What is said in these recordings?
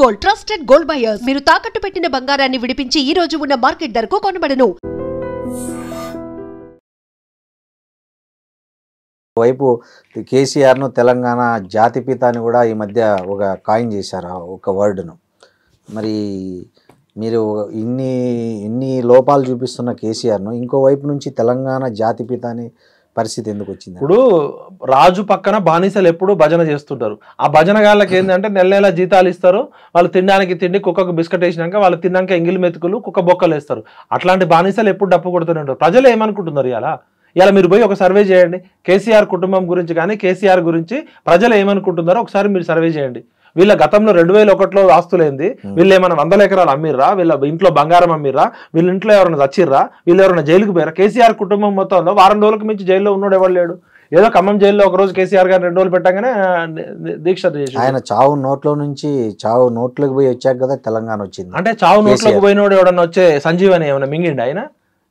Gold trusted gold buyers మీరు తాకట్టు పెట్టిన బంగారాన్ని విడిపించి ఈ రోజు ఉన్న మార్కెట్ ధరకు కొనబడను. వైపు కేసీఆర్ను తెలంగాణ జాతిపిత అని కూడా ఈ మధ్య ఒక కాయిన్ చేశారు ఒక వర్డ్ను. మరి మీరు ఇన్ని లోపాలు చూపిస్తున్న కేసీఆర్ను ఇంకోవైపు నుంచి తెలంగాణ జాతిపిత అని పరిస్థితి ఎందుకు వచ్చింది? ఇప్పుడు రాజు పక్కన బానిసలు ఎప్పుడు భజన చేస్తుంటారు. ఆ భజన గాళ్ళకి ఏంటంటే నెల జీతాలు ఇస్తారు, వాళ్ళు తినడానికి తిండి, కుక్కకు బిస్కెట్ వేసినాక వాళ్ళు తిన్నాక ఎంగిలి మెతుకులు కుక్క బొక్కలు వేస్తారు. అట్లాంటి బానిసలు ఎప్పుడు డప్పు కొడుతూనే ఉంటారు. ప్రజలు ఏమనుకుంటున్నారు? ఇలా మీరు పోయి ఒక సర్వే చేయండి. కేసీఆర్ కుటుంబం గురించి కానీ కేసీఆర్ గురించి ప్రజలు ఏమనుకుంటున్నారో ఒకసారి మీరు సర్వే చేయండి. వీళ్ళ గతంలో 2001లో ఆస్తులేంది, వీళ్ళు ఏమైనా 100 ఎకరాలు అమ్మిర్రా, వీళ్ళ ఇంట్లో బంగారం అమ్మిర్రా, వీళ్ళ ఇంట్లో ఎవరైనా చచ్చిర్రా, వీళ్ళు ఎవరైనా జైలుకు పోయారా? కేసీఆర్ కుటుంబం మొత్తంలో వారం రోజులకు మించి జైల్లో ఉన్నాడు ఎవరు లేడు. ఏదో ఖమ్మం జైల్లో ఒక రోజు కేసీఆర్ గారు 2 రోజులు పెట్టగానే దీక్ష చేసి ఆయన చావు నోట్లోకి పోయి వచ్చాక కదా తెలంగాణ వచ్చింది. అంటే చావు నోట్లోకి పోయినోడు ఎవడన్నా వచ్చే సంజీవని ఏమైనా మింగిండి ఆయన?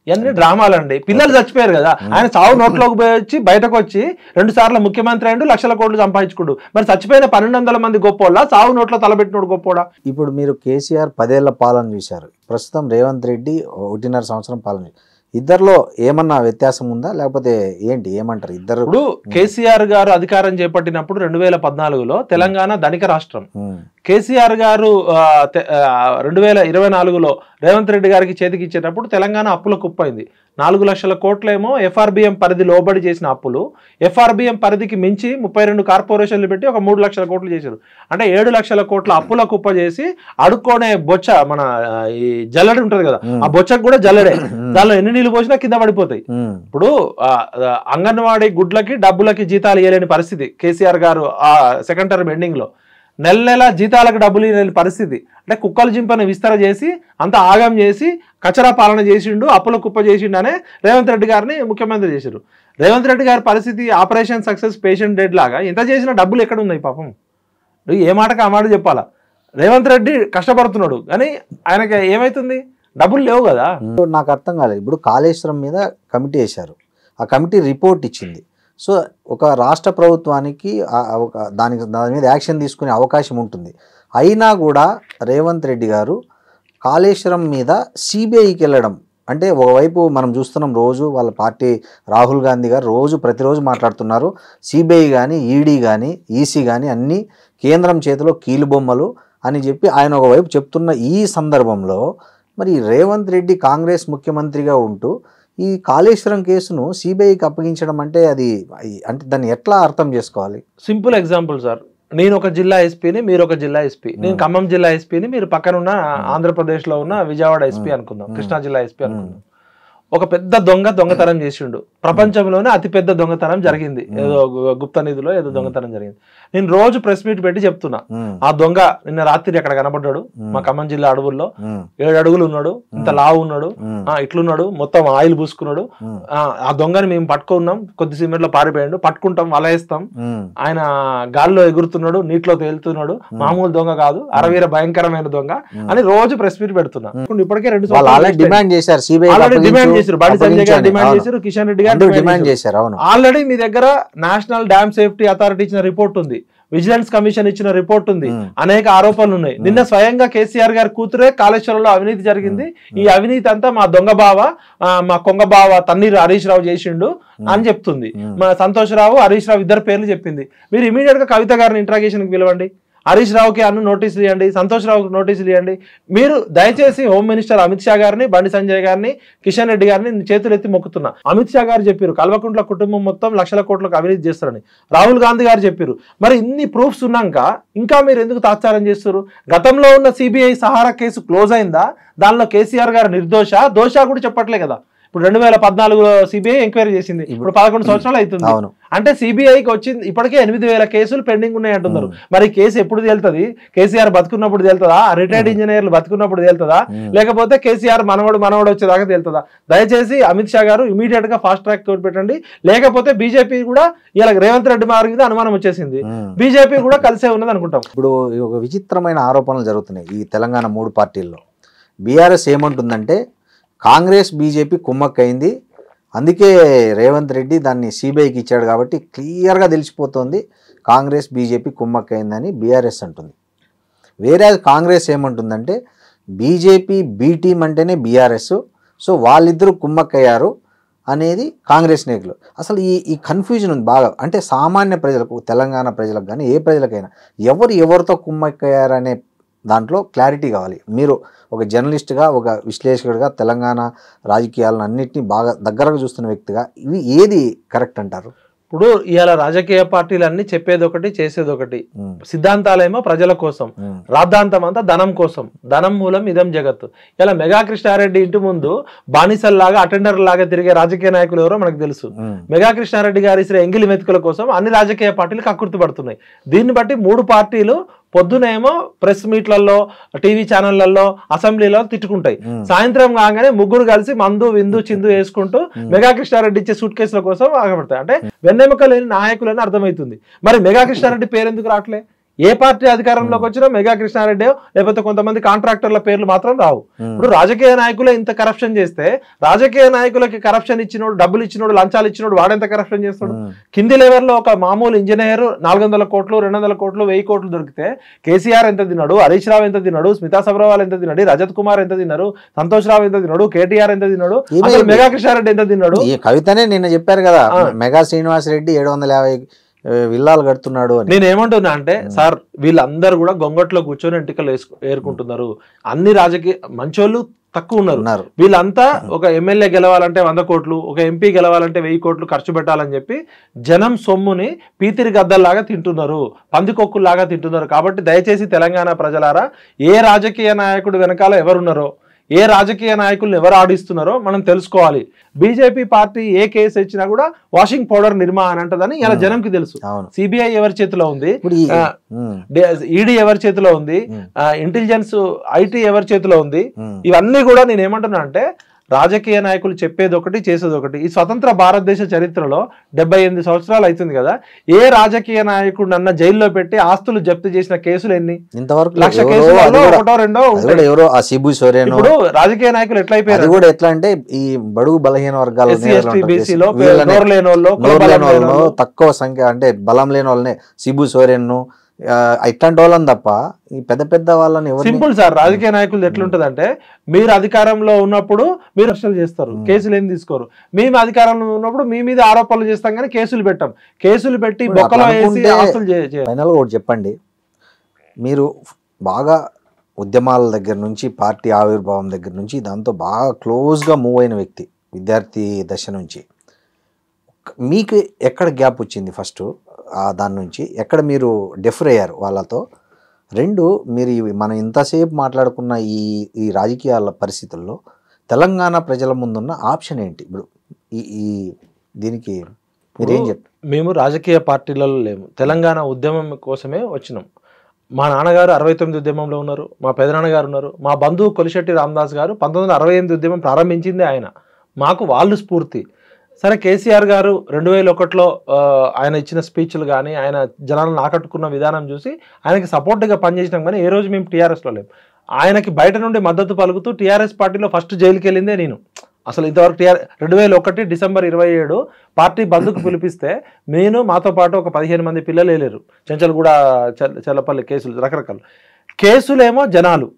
ఇవన్నీ డ్రామాలండి. పిల్లలు చచ్చిపోయారు కదా, ఆయన చావు నోట్లోకి పోయి వచ్చి బయటకు వచ్చి 2 సార్లు ముఖ్యమంత్రి అయ్యిండు, లక్షల కోట్లు సంపాదించుకుంటూ. మరి చచ్చిపోయిన 1200 మంది గొప్పోళ్ళ, చావు నోట్లో తలబెట్టినోడు గొప్పోడా? ఇప్పుడు మీరు కేసీఆర్ 10 ఏళ్ల పాలన చూశారు, ప్రస్తుతం రేవంత్ రెడ్డి 1.5 సంవత్సరం పాలన. ఇద్దరిలో ఏమన్నా వ్యత్యాసం ఉందా, లేకపోతే ఏంటి, ఏమంటారు ఇద్దరు? ఇప్పుడు కేసీఆర్ గారు అధికారం చేపట్టినప్పుడు 2014లో తెలంగాణ ధనిక రాష్ట్రం. కేసీఆర్ గారు 2024లో రేవంత్ రెడ్డి గారికి చేతికి ఇచ్చేటప్పుడు తెలంగాణ అప్పుల కుప్పైంది. 4 లక్షల కోట్లేమో ఎఫ్ఆర్బిఎం పరిధి లోబడి చేసిన అప్పులు, ఎఫ్ఆర్బిఎం పరిధికి మించి 32 కార్పొరేషన్లు పెట్టి ఒక 3 లక్షల కోట్లు చేశారు. అంటే 7 లక్షల కోట్ల అప్పుల కుప్ప చేసి అడుక్కోనే బొచ్చ, మన ఈ జల్లడి ఉంటది కదా, ఆ బొచ్చకు కూడా జల్లడే, దానిలో ఎన్ని నీళ్ళు పోసినా కింద పడిపోతాయి. ఇప్పుడు అంగన్వాడీ గుడ్లకి డబ్బులకి జీతాలు ఇవ్వలేని పరిస్థితి కేసీఆర్ గారు ఆ సెకండ్ టర్మ్ ఎండింగ్ లో. నెల జీతాలకు డబ్బులు లేని పరిస్థితి. అంటే కుక్కలు జింపని విస్తర చేసి అంత ఆగం చేసి కచరా పాలన చేసిండు, అప్పుల కుప్ప చేసిండు అనే రేవంత్ రెడ్డి గారిని ముఖ్యమంత్రి చేశారు. రేవంత్ రెడ్డి గారి పరిస్థితి ఆపరేషన్ సక్సెస్ పేషెంట్ డెడ్ లాగా. ఎంత చేసినా డబ్బులు ఎక్కడ ఉన్నాయి పాపం? ఏ మాటకు ఆ మాట చెప్పాలా? రేవంత్ రెడ్డి కష్టపడుతున్నాడు కానీ ఆయనకి ఏమవుతుంది? డబ్బులు లేవు కదా. నాకు అర్థం కాలేదు. ఇప్పుడు కాళేశ్వరం మీద కమిటీ వేశారు, ఆ కమిటీ రిపోర్ట్ ఇచ్చింది. సో ఒక రాష్ట్ర ప్రభుత్వానికి దాని మీద యాక్షన్ తీసుకునే అవకాశం ఉంటుంది. అయినా కూడా రేవంత్ రెడ్డి గారు కాళేశ్వరం మీద సిబిఐకి వెళ్ళడం అంటే, ఒకవైపు మనం చూస్తున్నాం రోజు వాళ్ళ పార్టీ రాహుల్ గాంధీ గారు ప్రతిరోజు మాట్లాడుతున్నారు, సిబిఐ కానీ ఈడీ కానీ ఈసీ కానీ అన్నీ కేంద్రం చేతిలో కీలుబొమ్మలు అని చెప్పి ఆయన ఒకవైపు చెప్తున్న ఈ సందర్భంలో మరి రేవంత్ రెడ్డి కాంగ్రెస్ ముఖ్యమంత్రిగా ఉంటూ ఈ కాళేశ్వరం కేసును సిబిఐకి అప్పగించడం అంటే దాన్ని ఎట్లా అర్థం చేసుకోవాలి? సింపుల్ ఎగ్జాంపుల్ సార్, నేను ఒక జిల్లా ఎస్పీని, మీరు ఒక జిల్లా ఎస్పీ. నేను ఖమ్మం జిల్లా ఎస్పీని, మీరు పక్కనున్న ఆంధ్రప్రదేశ్లో ఉన్న విజయవాడ ఎస్పీ అనుకుందాం, కృష్ణా జిల్లా ఎస్పీ అనుకుందాం. ఒక పెద్ద దొంగతనం చేసిండు. ప్రపంచంలోనే అతిపెద్ద దొంగతనం జరిగింది, ఏదో గుప్త నిధిలో ఏదో దొంగతనం జరిగింది. నేను రోజు ప్రెస్ మీట్ పెట్టి చెప్తున్నా, ఆ దొంగ నిన్న రాత్రి అక్కడ కనబడ్డాడు మా ఖమ్మం జిల్లా అడవుల్లో, 7 అడుగులు ఉన్నాడు, ఇంత లావు ఉన్నాడు, ఇట్లున్నాడు, మొత్తం ఆయిల్ పూసుకున్నాడు. ఆ దొంగని మేము పట్టుకున్నాం, కొద్దిసేపట్లో లో పారిపోయాడు, పట్టుకుంటాం, వలయేస్తాం, ఆయన గాల్లో ఎగురుతున్నాడు, నీటిలో తేలుతున్నాడు, మామూలు దొంగ కాదు, అరవీర భయంకరమైన దొంగ అని రోజు ప్రెస్ మీట్ పెడుతున్నా. ఇప్పటికే 2 డిమాండ్ చేశారు, డిమాండ్ చేశారు, బండి సంజయ్ గారు డిమాండ్ చేశారు, కిషన్ రెడ్డి గారు డిమాండ్ చేశారు. ఆల్రెడీ మీ దగ్గర నేషనల్ డ్యామ్ సేఫ్టీ అథారిటీ ఇచ్చిన రిపోర్ట్ ఉంది, విజిలెన్స్ కమిషన్ ఇచ్చిన రిపోర్ట్ ఉంది, అనేక ఆరోపణలు ఉన్నాయి. నిన్న స్వయంగా కేసీఆర్ గారి కూతురే కాళేశ్వరంలో అవినీతి జరిగింది, ఈ అవినీతి అంతా మా దొంగ బావ, మా కొంగ బావ తన్నీరు హరీష్ రావు చేసిండు అని చెప్తుంది. మా సంతోష్ రావు, హరీష్ రావు ఇద్దరు పేర్లు చెప్పింది. మీరు ఇమీడియట్ గా కవిత గారిని ఇంట్రాగేషన్ కి పిలవండి, హరీష్ రావుకి నోటీసులు ఇవ్వండి, సంతోష్ రావుకి నోటీసులు ఇవ్వండి. మీరు దయచేసి హోమ్ మినిస్టర్ అమిత్ షా గారిని, బండి సంజయ్ గారిని, కిషన్ రెడ్డి గారిని చేతులు ఎత్తి మొక్కుతున్నా. అమిత్ షా గారు చెప్పారు కల్వకుంట్ల కుటుంబం మొత్తం లక్షల కోట్లకు అవినీతి చేస్తారని, రాహుల్ గాంధీ గారు చెప్పారు. మరి ఇన్ని ప్రూఫ్స్ ఉన్నాక ఇంకా మీరు ఎందుకు తాత్సారం చేస్తారు? గతంలో ఉన్న సిబిఐ సహారా కేసు క్లోజ్ అయిందా? దానిలో కేసీఆర్ గారు నిర్దోష దోష కూడా చెప్పట్లే కదా. ఇప్పుడు 2014లో సిబిఐ ఎంక్వైరీ చేసింది, ఇప్పుడు 11 సంవత్సరాలు అవుతుంది. అంటే సిబిఐకి వచ్చింది ఇప్పటికే 8000 కేసులు పెండింగ్ ఉన్నాయి అంటున్నారు. మరి కేసు ఎప్పుడు తేలుతుంది? కేసీఆర్ బతుకున్నప్పుడు తేలుతుందా? రిటైర్డ్ ఇంజనీర్లు బతుకున్నప్పుడు తేలుతుందా? లేకపోతే కేసీఆర్ మనవడు వచ్చేదాకా తేలుతుందా? దయచేసి అమిత్ షా గారు ఇమీడియట్ గా ఫాస్ట్ ట్రాక్ తోటి పెట్టండి. లేకపోతే బీజేపీ కూడా ఇలా రేవంత్ రెడ్డి గారి మీద అనుమానం వచ్చేసింది, బీజేపీ కూడా కలిసే ఉన్నది అనుకుంటాం. ఇప్పుడు ఒక విచిత్రమైన ఆరోపణలు జరుగుతున్నాయి ఈ తెలంగాణ 3 పార్టీల్లో. బీఆర్ఎస్ ఏమంటుందంటే కాంగ్రెస్ బీజేపీ కుమ్మక్కైంది, అందుకే రేవంత్ రెడ్డి దాన్ని సిబిఐకి ఇచ్చాడు కాబట్టి క్లియర్గా తెలిసిపోతుంది కాంగ్రెస్ బీజేపీ కుమ్మక్కైందని బీఆర్ఎస్ అంటుంది. వేరే కాంగ్రెస్ ఏమంటుందంటే బీజేపీ బి టీం అంటేనే బీఆర్ఎస్, సో వాళ్ళిద్దరూ కుమ్మక్కయ్యారు అనేది కాంగ్రెస్ నాయకులు. అసలు ఈ కన్ఫ్యూజన్ ఉంది బాగా. అంటే సామాన్య ప్రజలకు, తెలంగాణ ప్రజలకు కానీ ఏ ప్రజలకైనా ఎవరితో కుమ్మక్కయ్యారనే దాంట్లో క్లారిటీ కావాలి. మీరు ఒక జర్నలిస్ట్గా, ఒక విశ్లేషకుడిగా, తెలంగాణ రాజకీయాలను అన్నింటినీ బాగా దగ్గరగా చూస్తున్న వ్యక్తిగా ఇవి ఏది కరెక్ట్ అంటారు? ఇప్పుడు ఇవాళ రాజకీయ పార్టీలన్నీ చెప్పేది ఒకటి, చేసేది ఒకటి. సిద్ధాంతాలేమో ప్రజల కోసం, రాద్ధాంతం అంతా ధనం కోసం. ధనం మూలం ఇదం జగత్తు. ఇలా మెగా కృష్ణారెడ్డి ఇంటి ముందు బానిసల్లాగా, అటెండర్ లాగా తిరిగే రాజకీయ నాయకులు ఎవరో మనకు తెలుసు. మెగా కృష్ణారెడ్డి గారి ఇసరే ఎంగిలి మెతుకుల కోసం అన్ని రాజకీయ పార్టీలు కక్కుర్తి పడుతున్నాయి. దీన్ని బట్టి 3 పార్టీలు పొద్దునేమో ప్రెస్ మీట్లలో, టీవీ ఛానళ్లలో, అసెంబ్లీలో తిట్టుకుంటాయి. సాయంత్రం కాగానే ముగ్గురు కలిసి మందు విందు చిందు వేసుకుంటూ మెగా కృష్ణారెడ్డి ఇచ్చే సూట్ కేసుల కోసం ఆగబడతాయి. అంటే వెన్నెముక లేని నాయకులని అర్థమవుతుంది. మరి మెగా కృష్ణారెడ్డి పేరు ఎందుకు రావట్లే? ఏ పార్టీ అధికారంలోకి వచ్చినా మెగా కృష్ణారెడ్డి లేకపోతే కొంతమంది కాంట్రాక్టర్ల పేర్లు మాత్రం రావు. ఇప్పుడు రాజకీయ నాయకులే ఇంత కరప్షన్ చేస్తే, రాజకీయ నాయకులకి కరప్షన్ ఇచ్చినోడు, డబ్బులు ఇచ్చినోడు, లంచాలు ఇచ్చినోడు వాడెంత కరప్షన్ చేస్తాడు? కింది లెవెల్లో ఒక మామూలు ఇంజనీర్ 400 కోట్లు, 200 కోట్లు, 1000 కోట్లు దొరికితే కేసీఆర్ ఎంత తిన్నాడు, హరీష్ రావు ఎంత తిన్నాడు, స్మితా సబర్వాల్ ఎంత తిన్నాడు, రజత్ కుమార్ ఎంత తిన్నారు, సంతోష్ రావు ఎంత తిన్నాడు, కేటీఆర్ ఎంత తిన్నాడు, మెగా కృష్ణారెడ్డి ఎంత తిన్నాడు? ఈ కవితనే నిన్న చెప్పారు కదా, మెగా శ్రీనివాస్ రెడ్డి 750 విల్లాలు కడుతున్నాడు అని. నేను ఏమంటున్నా అంటే, సార్ వీళ్ళందరూ కూడా గొంగట్లో కూర్చొని ఎంటికలు ఏరుకుంటున్నారు. అన్ని రాజకీయ మంచోళ్ళు తక్కువ ఉన్నారు. వీళ్ళంతా ఒక ఎమ్మెల్యే గెలవాలంటే 100 కోట్లు, ఒక ఎంపీ గెలవాలంటే 1000 కోట్లు ఖర్చు పెట్టాలని చెప్పి జనం సొమ్ముని పీతిరి గద్దల్లాగా తింటున్నారు, పందికొక్కుల్లాగా తింటున్నారు. కాబట్టి దయచేసి తెలంగాణ ప్రజలారా, ఏ రాజకీయ నాయకుడు వెనకాల ఎవరున్నారో, ఏ రాజకీయ నాయకులను ఎవరు ఆడిస్తున్నారో మనం తెలుసుకోవాలి. బీజేపీ పార్టీ ఏ కేసు ఇచ్చినా కూడా వాషింగ్ పౌడర్ నిర్మా అని అంటదని ఇలా జనంకి తెలుసు. సిబిఐ ఎవరి చేతిలో ఉంది, ఈడీ ఎవరి చేతిలో ఉంది, ఇంటెలిజెన్స్ ఐటీ ఎవరి చేతిలో ఉంది. ఇవన్నీ కూడా నేను ఏమంటున్నా అంటే, రాజకీయ నాయకులు చెప్పేది ఒకటి, చేసేది ఒకటి. ఈ స్వతంత్ర భారతదేశ చరిత్రలో 78 సంవత్సరాలు అవుతుంది కదా, ఏ రాజకీయ నాయకుడు అన్న జైల్లో పెట్టి ఆస్తులు జప్తు చేసిన కేసులు ఎన్ని? ఇంతవరకు 1,00,000 కేసులలో 1-2 ఇప్పుడు రాజకీయ నాయకులు ఎట్లా అయిపోయారు? కూడా ఎట్లా అంటే ఈ బడుగు బలహీన వర్గాలు, తక్కువ సంఖ్య అంటే బలం లేని వాళ్ళని, సిబు సోరెన్ ఇట్లాంటి వాళ్ళని తప్ప ఈ పెద్ద వాళ్ళని సింపుల్ సార్. రాజకీయ నాయకులు ఎట్లుంటదంటే, మీరు అధికారంలో ఉన్నప్పుడు మీరు అరెస్టులు చేస్తారు, కేసులు ఏం తీసుకోరు. మేము అధికారంలో ఉన్నప్పుడు మీ మీద ఆరోపణలు చేస్తాం కానీ కేసులు పెట్టాం. కేసులు పెట్టి బొక్కలో వేసి ఆస్తులు ఫైనల్గా ఒకటి చెప్పండి, మీరు బాగా ఉద్యమాల దగ్గర నుంచి, పార్టీ ఆవిర్భావం దగ్గర నుంచి దాంతో బాగా క్లోజ్గా మూవ్ అయిన వ్యక్తి, విద్యార్థి దశ నుంచి, మీకు ఎక్కడ గ్యాప్ వచ్చింది? ఫస్ట్ దాని నుంచి ఎక్కడ మీరు డిఫర్ అయ్యారు వాళ్ళతో? 2, మీరు మనం ఇంతసేపు మాట్లాడుకున్న ఈ రాజకీయాల పరిస్థితుల్లో తెలంగాణ ప్రజల ముందున్న ఆప్షన్ ఏంటి? ఇప్పుడు ఈ దీనికి మీరేం చెప్తారు? మేము రాజకీయ పార్టీలలో లేము, తెలంగాణ ఉద్యమం కోసమే వచ్చినాం. మా నాన్నగారు 69 ఉద్యమంలో ఉన్నారు, మా పెదనాన్నగారు ఉన్నారు, మా బంధువు కొలిశెట్టి రామదాస్ గారు 1968 ఉద్యమం ప్రారంభించింది ఆయన. మాకు వాళ్ళు స్ఫూర్తి. సరే, కేసీఆర్ గారు 2001లో ఆయన ఇచ్చిన స్పీచ్లు కానీ, ఆయన జనాలను ఆకట్టుకున్న విధానం చూసి ఆయనకి సపోర్ట్గా పనిచేసినాం. కానీ ఏ రోజు మేము టీఆర్ఎస్లో లేము. ఆయనకి బయట నుండి మద్దతు పలుకుతూ టీఆర్ఎస్ పార్టీలో ఫస్ట్ జైలుకి వెళ్ళిందే నేను. అసలు ఇంతవరకు 2001 డిసెంబర్ 27 పార్టీ బంధుకు పిలిపిస్తే నేను, మాతో పాటు ఒక 15 మంది పిల్లలు వెళ్ళారు. చెంచల్గూడ, చెల్లపల్లి కేసులు, రకరకాలు కేసులేమో జనాలు,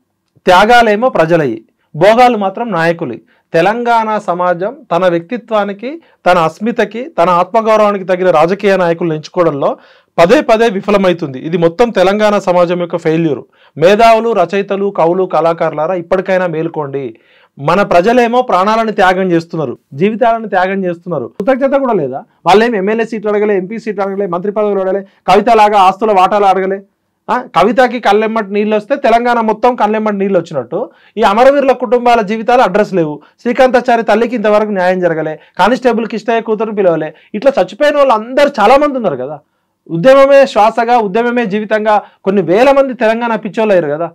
త్యాగాలేమో ప్రజలయ్యి, భోగాలు మాత్రం నాయకులు. తెలంగాణ సమాజం తన వ్యక్తిత్వానికి, తన అస్మితకి, తన ఆత్మగౌరవానికి తగిన రాజకీయ నాయకులను ఎంచుకోవడంలో పదే విఫలమవుతుంది. ఇది మొత్తం తెలంగాణ సమాజం యొక్క ఫెయిల్యూర్. మేధావులు, రచయితలు, కవులు, కళాకారులారా, ఇప్పటికైనా మేలుకోండి. మన ప్రజలేమో ప్రాణాలను త్యాగం చేస్తున్నారు, జీవితాలను త్యాగం చేస్తున్నారు. కృతజ్ఞత కూడా లేదా? వాళ్ళేమి ఎమ్మెల్యే సీట్లు అడగలే, ఎంపీ సీట్లు అడగలే, మంత్రి పదవులు అడగలే, కవితలాగా ఆస్తుల వాటాలు అడగలే. కవితకి కళ్ళెమ్మటి నీళ్ళు వస్తే తెలంగాణ మొత్తం కళ్ళెమ్మటి నీళ్ళు వచ్చినట్టు ఈ అమరవీరుల కుటుంబాల జీవితాలు అడ్రస్ లేవు. శ్రీకాంతాచారి తల్లికి ఇంతవరకు న్యాయం జరగలే, కానిస్టేబుల్ కిష్టయ్య కూతురు పిలవలే. ఇట్లా చచ్చిపోయిన వాళ్ళు అందరూ చాలా మంది ఉన్నారు కదా. ఉద్యమమే శ్వాసగా, ఉద్యమమే జీవితంగా కొన్ని వేల మంది తెలంగాణ పిచ్చోళ్ళు అయ్యారు కదా.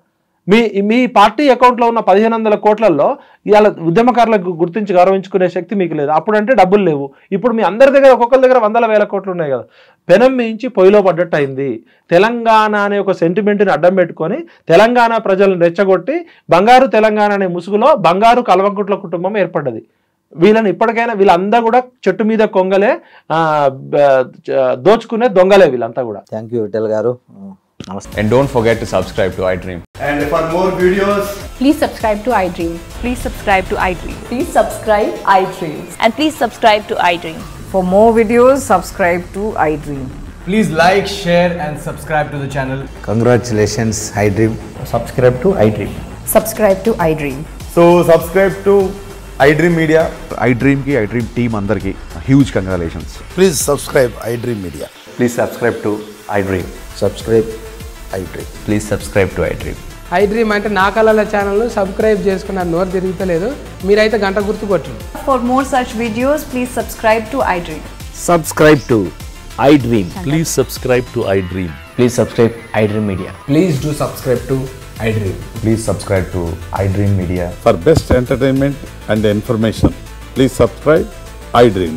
మీ పార్టీ అకౌంట్లో ఉన్న 1500 కోట్లలో ఇవాళ ఉద్యమకారులకు గుర్తించి గౌరవించుకునే శక్తి మీకు లేదు. అప్పుడంటే డబ్బులు లేవు. ఇప్పుడు మీ అందరి దగ్గర, ఒక్కొక్కరి దగ్గర 100,000 కోట్లు ఉన్నాయి కదా. పెనం మించి పొయ్యిలో పడ్డట్టు అయింది. తెలంగాణ అనే ఒక సెంటిమెంట్ని అడ్డం పెట్టుకొని తెలంగాణ ప్రజలను రెచ్చగొట్టి బంగారు తెలంగాణ అనే ముసుగులో బంగారు కల్వకుంట్ల కుటుంబం ఏర్పడ్డది. వీళ్ళని ఇప్పటికైనా, వీళ్ళంతా కూడా చెట్టు మీద కొంగలే, దోచుకునే దొంగలే వీళ్ళంతా కూడా. థ్యాంక్ యూ విఠల్ గారు. నమస్తే. And don't forget to subscribe to iDream. And for more videos, Please subscribe to iDream. Please subscribe to iDream. Please subscribe iDream. And please subscribe to iDream. For more videos, subscribe to iDream. please like, share and subscribe to the channel. Congratulations iDream. Subscribe to iDream. Subscribe to iDream. So subscribe to iDream Media. iDream ki iDream team andarki huge congratulations. Please subscribe iDream Media. Please subscribe to iDream. Subscribe iDream. Please subscribe to iDream. iDream అంటే నా కళల channel subscribe చేసుకున్న నోరు తిరుగుతలేదు మీరైతే గంట గుర్తు కొట్టండి. For more such videos, please subscribe to iDream. Subscribe to iDream. Please subscribe to iDream. Please subscribe iDream Media. Please do subscribe to iDream. Please subscribe to iDream Media. For best entertainment and information, please subscribe iDream.